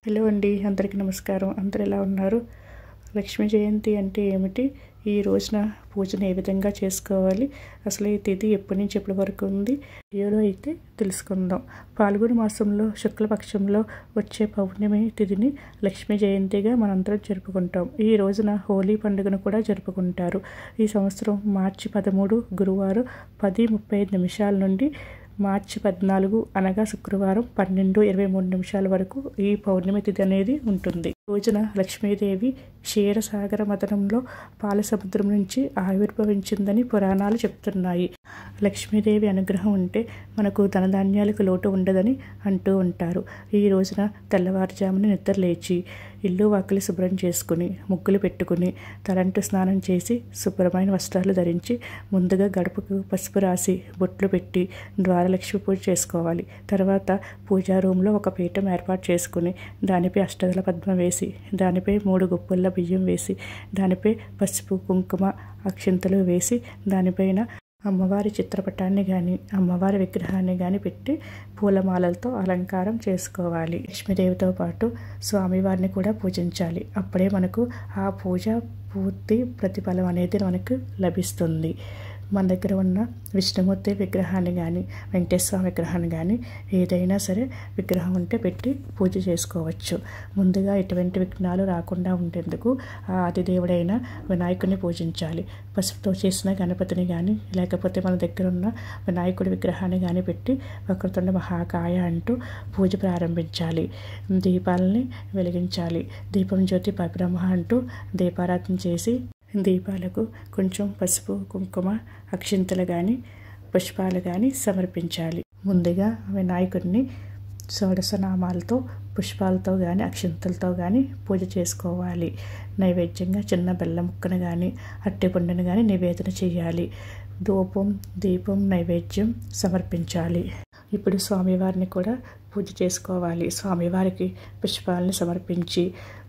Hello అండి, అందరికీ నమస్కారం. అందరు ఎలా ఉన్నారు? లక్ష్మీ జయంతి అంటే ఏమిటి? ఈ రోజున పూజను ఏ విధంగా చేసుకోవాలి? అసలు ఈ తిథి ఎప్పటి నుంచి ఎప్పటి వరకు ఉంది? వీడియోలో అయితే తెలుసుకుందాం. పాల్గొన మాసంలో శుక్లపక్షంలో వచ్చే పౌర్ణమి తిథిని లక్ష్మీ జయంతిగా మనందరం జరుపుకుంటాం. ఈ రోజున హోలీ పండుగను కూడా జరుపుకుంటారు. ఈ సంవత్సరం మార్చి 13 గురువారం 10:35 నుండి మార్చి 14 అనగా శుక్రవారం 12:23 వరకు ఈ పౌర్ణమి తిథి అనేది ఉంటుంది. రోజున లక్ష్మీదేవి క్షీరసాగర మథనంలో పాల సముద్రం నుంచి ఆవిర్భవించిందని పురాణాలు చెప్తున్నాయి. లక్ష్మీదేవి అనుగ్రహం ఉంటే మనకు ధనధాన్యాలకు లోటు ఉండదని అంటూ ఉంటారు. ఈ రోజున తెల్లవారుజామున నిద్ర లేచి ఇల్లు వాకిలి శుభ్రం చేసుకుని ముగ్గులు పెట్టుకుని తలంటు స్నానం చేసి శుభ్రమైన వస్త్రాలు ధరించి ముందుగా గడపకు పసుపు రాసి బొట్లు పెట్టి ద్వారలక్ష్మి పూజ చేసుకోవాలి. తర్వాత పూజా రూమ్లో ఒక పీఠం ఏర్పాటు చేసుకుని దానిపై అష్టదళ పద్మం వేసి దానిపై 3 గుప్పుల బియ్యం వేసి దానిపై పసుపు కుంకుమ అక్షింతలు వేసి దానిపైన అమ్మవారి చిత్రపటాన్ని కానీ అమ్మవారి విగ్రహాన్ని కానీ పెట్టి పూలమాలలతో అలంకారం చేసుకోవాలి. లక్ష్మీదేవితో పాటు స్వామివారిని కూడా పూజించాలి. అప్పుడే మనకు ఆ పూజ పూర్తి ప్రతిఫలం అనేది మనకు లభిస్తుంది. మన దగ్గర ఉన్న విష్ణుమూర్తి విగ్రహాన్ని కానీ వెంకటేశ్వర విగ్రహాన్ని కానీ ఏదైనా సరే విగ్రహం ఉంటే పెట్టి పూజ చేసుకోవచ్చు. ముందుగా ఎటువంటి విఘ్నాలు రాకుండా ఉండేందుకు ఆ అతిదేవుడైన వినాయకుడిని పూజించాలి. పసుపుతో చేసిన గణపతిని కానీ లేకపోతే మన దగ్గర ఉన్న వినాయకుడి విగ్రహాన్ని కానీ పెట్టి వక్రతుండ మహాకాయ అంటూ పూజ ప్రారంభించాలి. దీపాలని వెలిగించాలి. దీపం జ్యోతి పరబ్రహ్మ అంటూ దీపారాధన చేసి దీపాలకు కొంచెం పసుపు కుంకుమ అక్షింతలు కానీ పుష్పాలు కానీ సమర్పించాలి. ముందుగా వినాయకుడిని షోడశనామాలతో పుష్పాలతో కానీ అక్షింతలతో కానీ పూజ చేసుకోవాలి. నైవేద్యంగా చిన్న బెల్లం ముక్కను కానీ అరటిపండును కానీ నివేదన చేయాలి. ధూపం దీపం నైవేద్యం సమర్పించాలి. ఇప్పుడు స్వామివారిని కూడా పూజ చేసుకోవాలి. స్వామివారికి పుష్పాలను సమర్పించి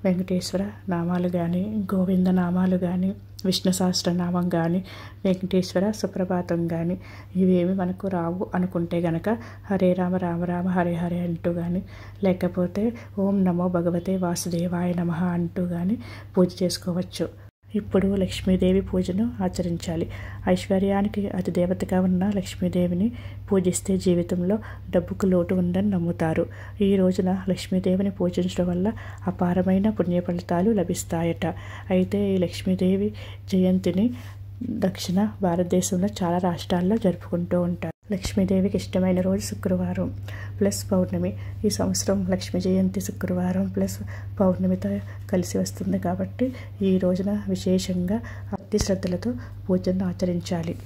వెంకటేశ్వర నామాలు కానీ గోవింద నామాలు కానీ విష్ణు సహస్రనామం కానీ వెంకటేశ్వర సుప్రభాతం కానీ ఇవేమి మనకు రావు అనుకుంటే గనక హరే రామ రామ రామ హరే హరే అంటూ కానీ లేకపోతే ఓం నమో భగవతే వాసుదేవాయ నమః అంటూ కానీ పూజ చేసుకోవచ్చు. ఇప్పుడు లక్ష్మీదేవి పూజను ఆచరించాలి. ఐశ్వర్యానికి అతి దేవతగా ఉన్న లక్ష్మీదేవిని పూజిస్తే జీవితంలో డబ్బుకు లోటు ఉందని నమ్ముతారు. ఈ రోజున లక్ష్మీదేవిని పూజించడం వల్ల అపారమైన పుణ్య ఫలితాలు లభిస్తాయట. అయితే ఈ లక్ష్మీదేవి జయంతిని దక్షిణ భారతదేశంలో చాలా రాష్ట్రాల్లో జరుపుకుంటూ ఉంటారు. లక్ష్మీదేవికి ఇష్టమైన రోజు శుక్రవారం ప్లస్ పౌర్ణమి. ఈ సంవత్సరం లక్ష్మీ జయంతి శుక్రవారం ప్లస్ పౌర్ణమితో కలిసి వస్తుంది కాబట్టి ఈ రోజున విశేషంగా భక్తి శ్రద్ధలతో పూజను ఆచరించాలి.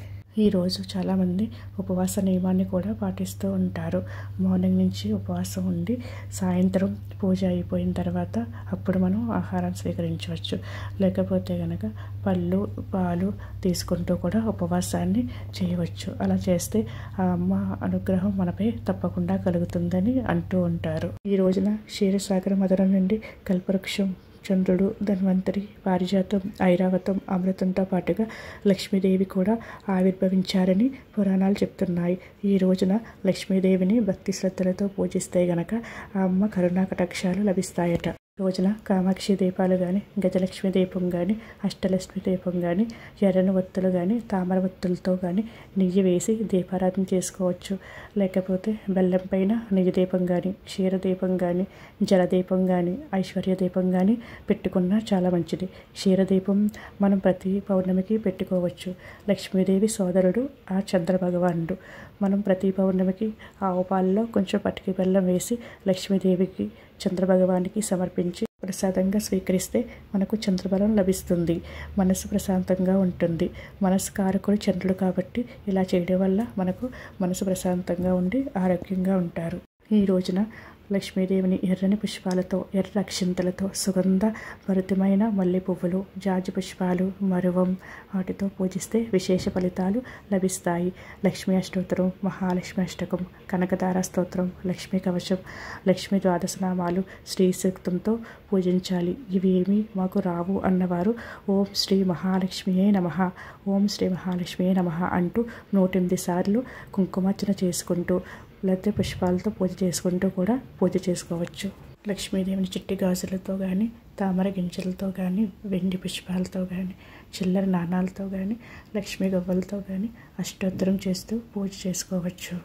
ఈరోజు చాలామంది ఉపవాస నియమాన్ని కూడా పాటిస్తూ ఉంటారు. మార్నింగ్ నుంచి ఉపవాసం ఉండి సాయంత్రం పూజ అయిపోయిన తర్వాత అప్పుడు మనం ఆహారం స్వీకరించవచ్చు. లేకపోతే కనుక పళ్ళు పాలు తీసుకుంటూ కూడా ఉపవాసాన్ని చేయవచ్చు. అలా చేస్తే ఆ అమ్మ అనుగ్రహం మనపై తప్పకుండా కలుగుతుందని అంటూ ఉంటారు. ఈ రోజున క్షీరసాగర మథనం నుండి కల్పవృక్షం చంద్రుడు ధన్వంతరి పారిజాతం ఐరావతం అమృతంతో పాటుగా లక్ష్మీదేవి కూడా ఆవిర్భవించారని పురాణాలు చెప్తున్నాయి. ఈ రోజున లక్ష్మీదేవిని భక్తి శ్రద్ధలతో పూజిస్తే గనక ఆ అమ్మ కరుణా కటాక్షాలు లభిస్తాయట. రోజున కామాక్షి దీపాలు కానీ గజలక్ష్మి దీపం కానీ అష్టలక్ష్మి దీపం కానీ ఎర్రని ఒత్తులు కానీ తామర ఒత్తులతో కానీ నెయ్యి వేసి దీపారాధన చేసుకోవచ్చు. లేకపోతే బెల్లం పైన నెయ్యి దీపం కానీ క్షీరదీపం కానీ జలదీపం కానీ ఐశ్వర్య దీపం కానీ పెట్టుకున్నా చాలా మంచిది. క్షీరదీపం మనం ప్రతి పౌర్ణమికి పెట్టుకోవచ్చు. లక్ష్మీదేవి సోదరుడు ఆ చంద్ర భగవానుడు. మనం ప్రతి పౌర్ణమికి ఆవు పాలలో కొంచెం పటికి బెల్లం వేసి లక్ష్మీదేవికి చంద్రభగవానికి సమర్పించి ప్రసాదంగా స్వీకరిస్తే మనకు చంద్రబలం లభిస్తుంది. మనసు ప్రశాంతంగా ఉంటుంది. మనసు కారకుడు చంద్రుడు కాబట్టి ఇలా చేయడం వల్ల మనకు మనసు ప్రశాంతంగా ఉండి ఆరోగ్యంగా ఉంటారు. ఈ రోజున లక్ష్మీదేవిని ఎర్రని పుష్పాలతో ఎర్ర అక్షింతలతో సుగంధ భరితమైన మల్లె పువ్వులు జాజి పుష్పాలు మరువం వాటితో పూజిస్తే విశేష ఫలితాలు లభిస్తాయి. లక్ష్మీ అష్టోత్తరం మహాలక్ష్మి అష్టకం కనకదార స్తోత్రం లక్ష్మీ కవచం లక్ష్మీ ద్వాదశనామాలు శ్రీ సూక్తంతో పూజించాలి. ఇవి ఏమీ మాకు రావు అన్నవారు ఓం శ్రీ మహాలక్ష్మియే నమః ఓం శ్రీ మహాలక్ష్మియే నమః అంటూ 108 సార్లు కుంకుమార్చన చేసుకుంటూ లేకపోతే పుష్పాలతో పూజ చేసుకుంటూ కూడా పూజ చేసుకోవచ్చు. లక్ష్మీదేవిని చిట్టి గాజులతో కానీ, తామర గింజలతో కానీ, వెండి పుష్పాలతో కానీ, చిల్లర నాణాలతో కానీ, లక్ష్మీ గవ్వలతో కానీ అష్టోత్తరం చేస్తూ పూజ చేసుకోవచ్చు.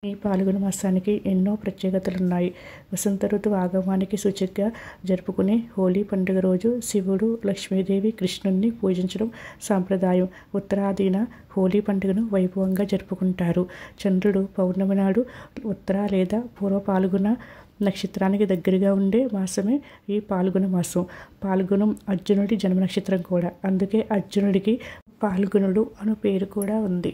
ఈ పాల్గొన మాసానికి ఎన్నో ప్రత్యేకతలున్నాయి. వసంత ఋతువు ఆగమానికి సూచికగా జరుపుకునే హోలీ పండుగ రోజు శివుడు, లక్ష్మీదేవి, కృష్ణుణ్ణి పూజించడం సాంప్రదాయం. ఉత్తరాదిన హోలీ పండుగను వైభవంగా జరుపుకుంటారు. చంద్రుడు పౌర్ణమి నాడు ఉత్తర లేదా పూర్వ పాల్గొన నక్షత్రానికి దగ్గరగా ఉండే మాసమే ఈ పాల్గొన మాసం. పాల్గొనం అర్జునుడి జన్మ నక్షత్రం కూడా. అందుకే అర్జునుడికి పాల్గొనుడు అను పేరు కూడా ఉంది.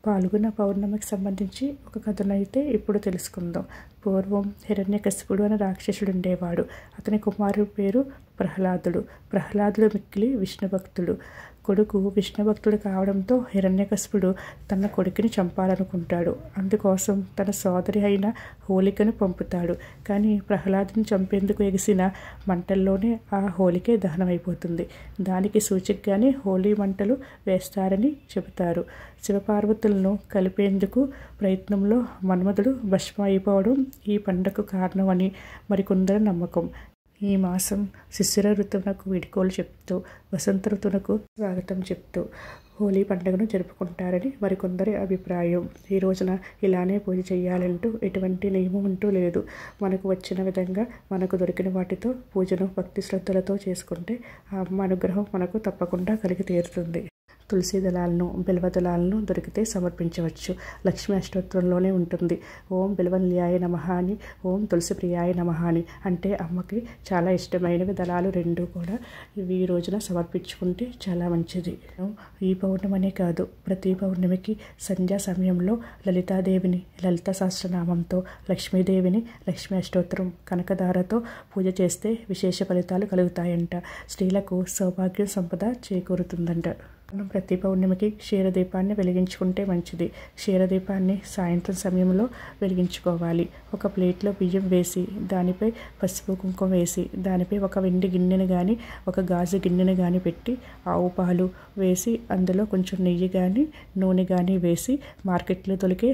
పాల్గొన పౌర్ణమికి సంబంధించి ఒక కథనైతే ఇప్పుడు తెలుసుకుందాం. పూర్వం హిరణ్యకశిపుడు అనే రాక్షసుడు ఉండేవాడు. అతని కుమారుడి పేరు ప్రహ్లాదుడు. ప్రహ్లాదుడు మిక్కిలి విష్ణు భక్తుడు. కొడుకు విష్ణు భక్తుడు కావడంతో హిరణ్యకశిపుడు తన కొడుకుని చంపాలనుకుంటాడు. అందుకోసం తన సోదరి అయిన హోలికను పంపుతాడు. కానీ ప్రహ్లాదుని చంపేందుకు ఎగిసిన మంటల్లోనే ఆ హోలికే దహనమైపోతుంది. దానికి సూచికగానే హోలీ మంటలు వేస్తారని చెబుతారు. శివపార్వతులను కలిపేందుకు ప్రయత్నంలో మన్మధుడు భస్మం అయిపోవడం ఈ పండగకు కారణమని మరికొందరి నమ్మకం. ఈ మాసం శిశిర ఋతువునకు వీడ్కోలు చెప్తూ, వసంత ఋతువునకు స్వాగతం చెప్తూ హోలీ పండుగను జరుపుకుంటారని మరికొందరి అభిప్రాయం. ఈ రోజున ఇలానే పూజ చేయాలంటూ ఎటువంటి నియమం అంటూ లేదు. మనకు వచ్చిన విధంగా మనకు దొరికిన వాటితో పూజను భక్తి శ్రద్ధలతో చేసుకుంటే ఆ అమ్మ అనుగ్రహం మనకు తప్పకుండా కలిగి తీరుతుంది. తులసి దళాలను, బిల్వ దళాలను దొరికితే సమర్పించవచ్చు. లక్ష్మీ అష్టోత్తరంలోనే ఉంటుంది. ఓం బిల్వనిలయాయ నమః అని, ఓం తులసి ప్రియాయ నమః అని. అంటే అమ్మకి చాలా ఇష్టమైనవి దళాలు రెండు కూడా ఈ రోజున సమర్పించుకుంటే చాలా మంచిది. ఈ పౌర్ణమనే కాదు, ప్రతి పౌర్ణమికి సంధ్యా సమయంలో లలితాదేవిని లలిత సహస్రనామంతో, లక్ష్మీదేవిని లక్ష్మీ అష్టోత్తరం కనకదారతో పూజ చేస్తే విశేష ఫలితాలు కలుగుతాయంట. స్త్రీలకు సౌభాగ్యం సంపద చేకూరుతుందంట. మనం ప్రతి పౌర్ణమికి క్షీరదీపాన్ని వెలిగించుకుంటే మంచిది. క్షీరదీపాన్ని సాయంత్రం సమయంలో వెలిగించుకోవాలి. ఒక ప్లేట్లో బియ్యం వేసి, దానిపై పసుపు కుంకుమ వేసి, దానిపై ఒక వెండి గిన్నెను కానీ, ఒక గాజు గిన్నెను కానీ పెట్టి, ఆవు పాలు వేసి, అందులో కొంచెం నెయ్యి కానీ, నూనె కానీ వేసి, మార్కెట్లో దొరికే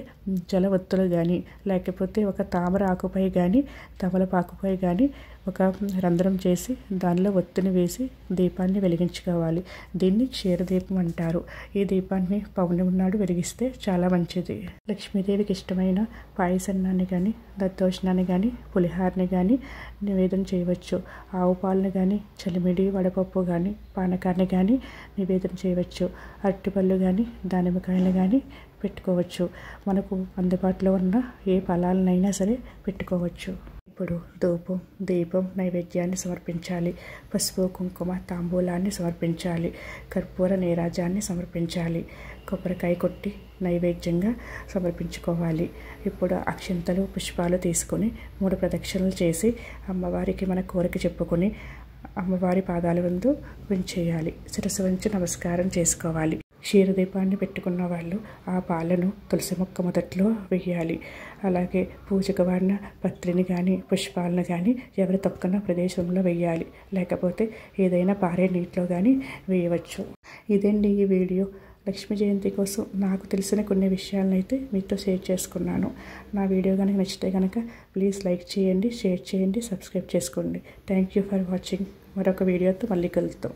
జలవత్తులు కానీ, లేకపోతే ఒక తామర ఆకుపై కానీ, తమలపాకుపై కానీ ఒక రంధ్రం చేసి దానిలో ఒత్తిని వేసి దీపాన్ని వెలిగించుకోవాలి. దీన్ని క్షీరదీపం అంటారు. ఈ దీపాన్ని పౌర్ణమి నాడు వెలిగిస్తే చాలా మంచిది. లక్ష్మీదేవికి ఇష్టమైన పాయసన్నాన్ని కానీ, దత్తోష్ణాన్ని కానీ, పులిహారని కానీ నివేదన చేయవచ్చు. ఆవు పాలను కానీ, చలిమిడి వడపప్పు కానీ, పానకాన్ని కానీ నివేదన చేయవచ్చు. అరటిపళ్ళు కానీ, దానిమ్మకాయలు కానీ పెట్టుకోవచ్చు. మనకు అందుబాటులో ఉన్న ఏ ఫలాలనైనా సరే పెట్టుకోవచ్చు. ఇప్పుడు ధూపం, దీపం, నైవేద్యాన్ని సమర్పించాలి. పసుపు కుంకుమ తాంబూలాన్ని సమర్పించాలి. కర్పూర నీరాజాన్ని సమర్పించాలి. కొబ్బరికాయ కొట్టి నైవేద్యంగా సమర్పించుకోవాలి. ఇప్పుడు అక్షింతలు, పుష్పాలు తీసుకొని 3 ప్రదక్షిణలు చేసి అమ్మవారికి మన కోరిక చెప్పుకొని అమ్మవారి పాదాల ముందు ఉంచేయాలి. శిరస్సు వంచి నమస్కారం చేసుకోవాలి. క్షీరదీపాన్ని పెట్టుకున్న వాళ్ళు ఆ పాలను తులసి మొక్క మొదట్లో వేయాలి. అలాగే పూజకు వాడిన పత్రిని కానీ, పుష్పాలను కానీ ఎవరు తొక్కన ప్రదేశంలో వేయాలి. లేకపోతే ఏదైనా పారే నీటిలో కానీ వేయవచ్చు. ఇదండి ఈ వీడియో. లక్ష్మీ జయంతి కోసం నాకు తెలిసిన కొన్ని విషయాలను అయితే మీతో షేర్ చేసుకున్నాను. నా వీడియో కనుక నచ్చితే కనుక ప్లీజ్ లైక్ చేయండి, షేర్ చేయండి, సబ్స్క్రైబ్ చేసుకోండి. Thank you for watching. మరొక వీడియోతో మళ్ళీ కలుద్దాం.